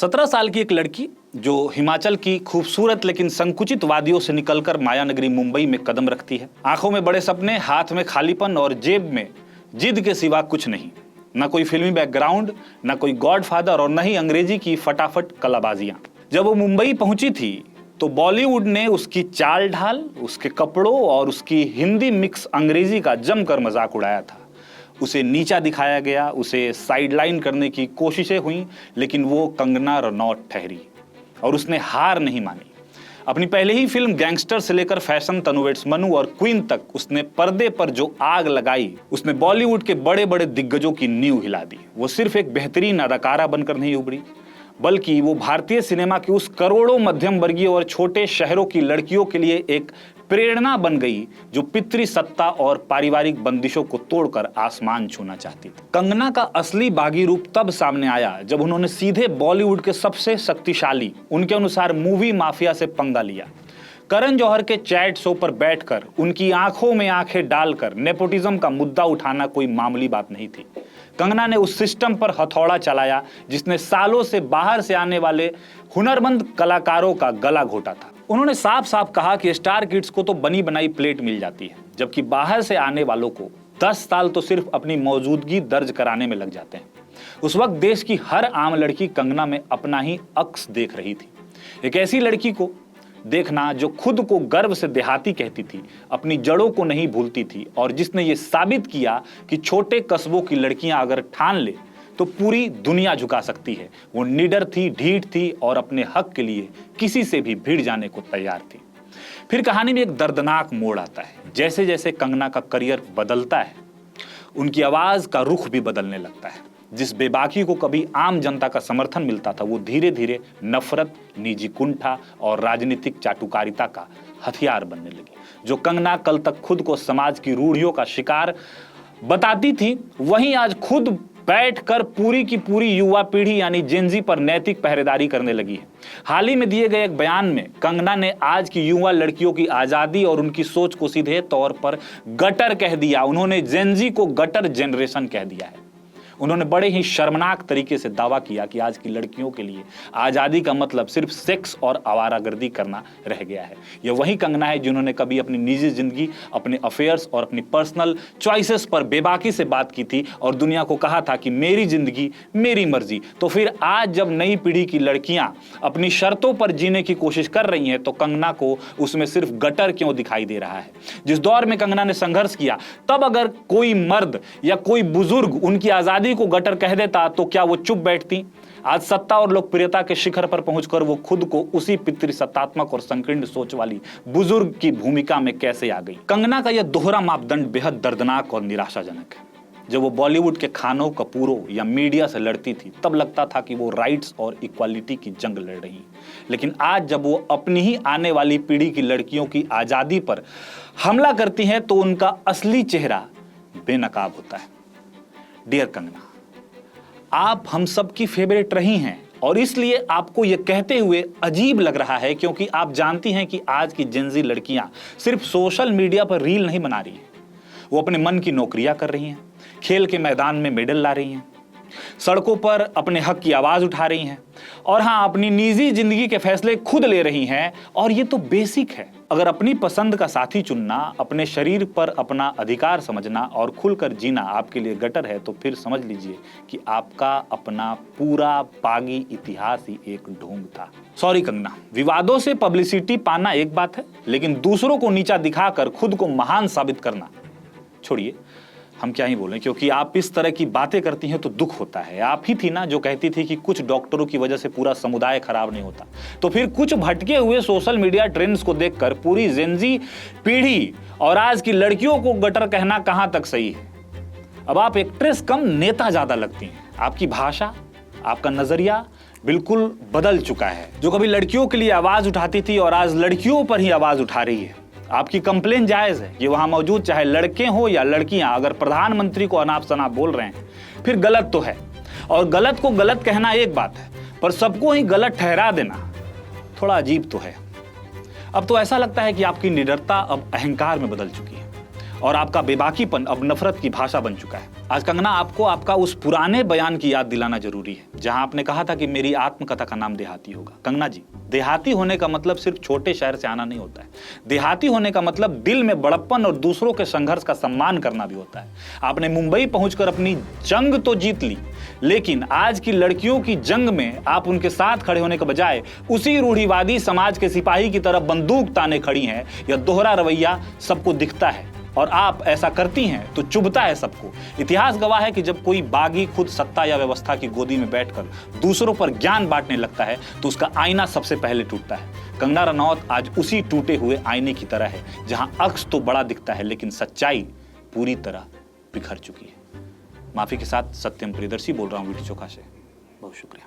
17 साल की एक लड़की जो हिमाचल की खूबसूरत लेकिन संकुचित वादियों से निकलकर माया नगरी मुंबई में कदम रखती है। आंखों में बड़े सपने, हाथ में खालीपन और जेब में जिद के सिवा कुछ नहीं। न कोई फिल्मी बैकग्राउंड, न कोई गॉडफादर और न ही अंग्रेजी की फटाफट कलाबाजियां। जब वो मुंबई पहुंची थी तो बॉलीवुड ने उसकी चाल ढाल, उसके कपड़ों और उसकी हिंदी मिक्स अंग्रेजी का जमकर मजाक उड़ाया था। उसे नीचा दिखाया गया, उसे साइडलाइन करने की कोशिशें हुई, लेकिन वो कंगना रनौत ठहरी और उसने हार नहीं मानी। अपनी पहले ही फिल्म गैंगस्टर से लेकर फैशन तनुवेट्स मनु और क्वीन तक उसने पर्दे पर जो आग लगाई, उसने बॉलीवुड के बड़े बड़े दिग्गजों की नींव हिला दी। वो सिर्फ एक बेहतरीन अदाकारा बनकर नहीं उभरी, बल्कि वो भारतीय सिनेमा की उस करोड़ों मध्यम वर्गीय और छोटे शहरों की लड़कियों के लिए एक प्रेरणा बन गई जो पितृ सत्ता और पारिवारिक बंदिशों को तोड़कर आसमान छूना चाहती थी। कंगना का असली बागी रूप तब सामने आया जब उन्होंने सीधे बॉलीवुड के सबसे शक्तिशाली, उनके अनुसार मूवी माफिया से पंगा लिया। करण जौहर के चैट शो पर बैठकर उनकी आंखों में आंखें डालकर नेपोटिज्म का मुद्दा उठाना कोई मामूली बात नहीं थी। कंगना ने उस सिस्टम पर हथौड़ा चलाया जिसने सालों से बाहर से आने वाले हुनरमंद कलाकारों का गला घोटा था। उन्होंने साफ साफ कहा कि स्टार किड्स को तो बनी बनाई प्लेट मिल जाती है, जबकि बाहर से आने वालों को 10 साल तो सिर्फ अपनी मौजूदगी दर्ज कराने में लग जाते हैं। उस वक्त देश की हर आम लड़की कंगना में अपना ही अक्स देख रही थी। एक ऐसी लड़की को देखना जो खुद को गर्व से देहाती कहती थी, अपनी जड़ों को नहीं भूलती थी और जिसने ये साबित किया कि छोटे कस्बों की लड़कियां अगर ठान ले तो पूरी दुनिया झुका सकती है। वो निडर थी, ढीठ थी और अपने हक के लिए किसी से भी भिड़ जाने को तैयार थी। फिर कहानी में एक दर्दनाक मोड़ आता है। जैसे जैसे कंगना का करियर बदलता है, उनकी आवाज का रुख भी बदलने लगता है। जिस बेबाकी को कभी आम जनता का समर्थन मिलता था, वो धीरे धीरे नफरत, निजी कुंठा और राजनीतिक चाटुकारिता का हथियार बनने लगी। जो कंगना कल तक खुद को समाज की रूढ़ियों का शिकार बताती थी, वहीं आज खुद बैठकर पूरी की पूरी युवा पीढ़ी यानी जेनजी पर नैतिक पहरेदारी करने लगी है। हाल ही में दिए गए एक बयान में कंगना ने आज की युवा लड़कियों की आजादी और उनकी सोच को सीधे तौर पर गटर कह दिया। उन्होंने जेनजी को गटर जनरेशन कह दिया है। उन्होंने बड़े ही शर्मनाक तरीके से दावा किया कि आज की लड़कियों के लिए आज़ादी का मतलब सिर्फ सेक्स और आवारागर्दी करना रह गया है। यह वही कंगना है जिन्होंने कभी अपनी निजी जिंदगी, अपने अफेयर्स और अपनी पर्सनल चॉइसेस पर बेबाकी से बात की थी और दुनिया को कहा था कि मेरी जिंदगी मेरी मर्जी। तो फिर आज जब नई पीढ़ी की लड़कियां अपनी शर्तों पर जीने की कोशिश कर रही हैं, तो कंगना को उसमें सिर्फ गटर क्यों दिखाई दे रहा है? जिस दौर में कंगना ने संघर्ष किया, तब अगर कोई मर्द या कोई बुजुर्ग उनकी आजादी को गटर कह देता तो क्या वो चुप बैठती? आज सत्ता और लोकप्रियता के शिखर पर पहुंचकर वो खुद को उसी पितृसत्तात्मक और संकीर्ण सोच वाली बुजुर्ग की भूमिका में कैसे आ गई? कंगना का यह दोहरा मापदंड बेहद दर्दनाक और निराशाजनक है। जब वो बॉलीवुड के खानों, कपूरों या मीडिया से लड़ती थी, तब लगता था कि वो राइट्स और इक्वालिटी की जंग लड़ रही है। लेकिन आज जब वो अपनी ही आने वाली पीढ़ी की लड़कियों की आजादी पर हमला करती हैं, तो उनका असली चेहरा बेनकाब होता है। डियर कंगना, आप हम सब की फेवरेट रही हैं और इसलिए आपको यह कहते हुए अजीब लग रहा है क्योंकि आप जानती हैं कि आज की जेनजी लड़कियां सिर्फ सोशल मीडिया पर रील नहीं बना रही हैं, वो अपने मन की नौकरियां कर रही हैं, खेल के मैदान में मेडल ला रही हैं, सड़कों पर अपने हक की आवाज उठा रही हैं और हाँ, अपनी निजी जिंदगी के फैसले खुद ले रही हैं। और ये तो बेसिक है। अगर अपनी पसंद का साथी चुनना, अपने शरीर पर अपना अधिकार समझना और खुलकर जीना आपके लिए गटर है, तो फिर समझ लीजिए कि आपका अपना पूरा बागी इतिहास ही एक ढोंग था। सॉरी कंगना, विवादों से पब्लिसिटी पाना एक बात है, लेकिन दूसरों को नीचा दिखाकर खुद को महान साबित करना छोड़िए, हम क्या ही बोलें, क्योंकि आप इस तरह की बातें करती हैं तो दुख होता है। आप ही थी ना जो कहती थी कि कुछ डॉक्टरों की वजह से पूरा समुदाय खराब नहीं होता। तो फिर कुछ भटके हुए सोशल मीडिया ट्रेंड्स को देखकर पूरी जेनजी पीढ़ी और आज की लड़कियों को गटर कहना कहां तक सही है? अब आप एक्ट्रेस कम नेता ज्यादा लगती हैं। आपकी भाषा, आपका नजरिया बिल्कुल बदल चुका है। जो कभी लड़कियों के लिए आवाज उठाती थी और आज लड़कियों पर ही आवाज उठा रही है। आपकी कंप्लेन जायज है, ये वहां मौजूद चाहे लड़के हो या लड़कियां। अगर प्रधानमंत्री को अनाप शनाप बोल रहे हैं, फिर गलत तो है। और गलत को गलत कहना एक बात है, पर सबको ही गलत ठहरा देना थोड़ा अजीब तो है। अब तो ऐसा लगता है कि आपकी निडरता अब अहंकार में बदल चुकी है और आपका बेबाकीपन अब नफरत की भाषा बन चुका है। आज कंगना, आपको आपका उस पुराने बयान की याद दिलाना जरूरी है जहां आपने कहा था कि मेरी आत्मकथा का नाम देहाती होगा। कंगना जी, देहाती होने का मतलब सिर्फ छोटे शहर से आना नहीं होता है। देहाती होने का मतलब दिल में बड़प्पन और दूसरों के संघर्ष का सम्मान करना भी होता है। आपने मुंबई पहुंचकर अपनी जंग तो जीत ली, लेकिन आज की लड़कियों की जंग में आप उनके साथ खड़े होने के बजाय उसी रूढ़िवादी समाज के सिपाही की तरफ बंदूक ताने खड़ी हैं। यह दोहरा रवैया सबको दिखता है और आप ऐसा करती हैं तो चुभता है सबको। इतिहास गवाह है कि जब कोई बागी खुद सत्ता या व्यवस्था की गोदी में बैठकर दूसरों पर ज्ञान बांटने लगता है तो उसका आईना सबसे पहले टूटता है। कंगना रनौत आज उसी टूटे हुए आईने की तरह है जहां अक्स तो बड़ा दिखता है लेकिन सच्चाई पूरी तरह बिखर चुकी है। माफी के साथ सत्यम प्रियदर्शी बोल रहा हूं वीटी चोखा से। बहुत शुक्रिया।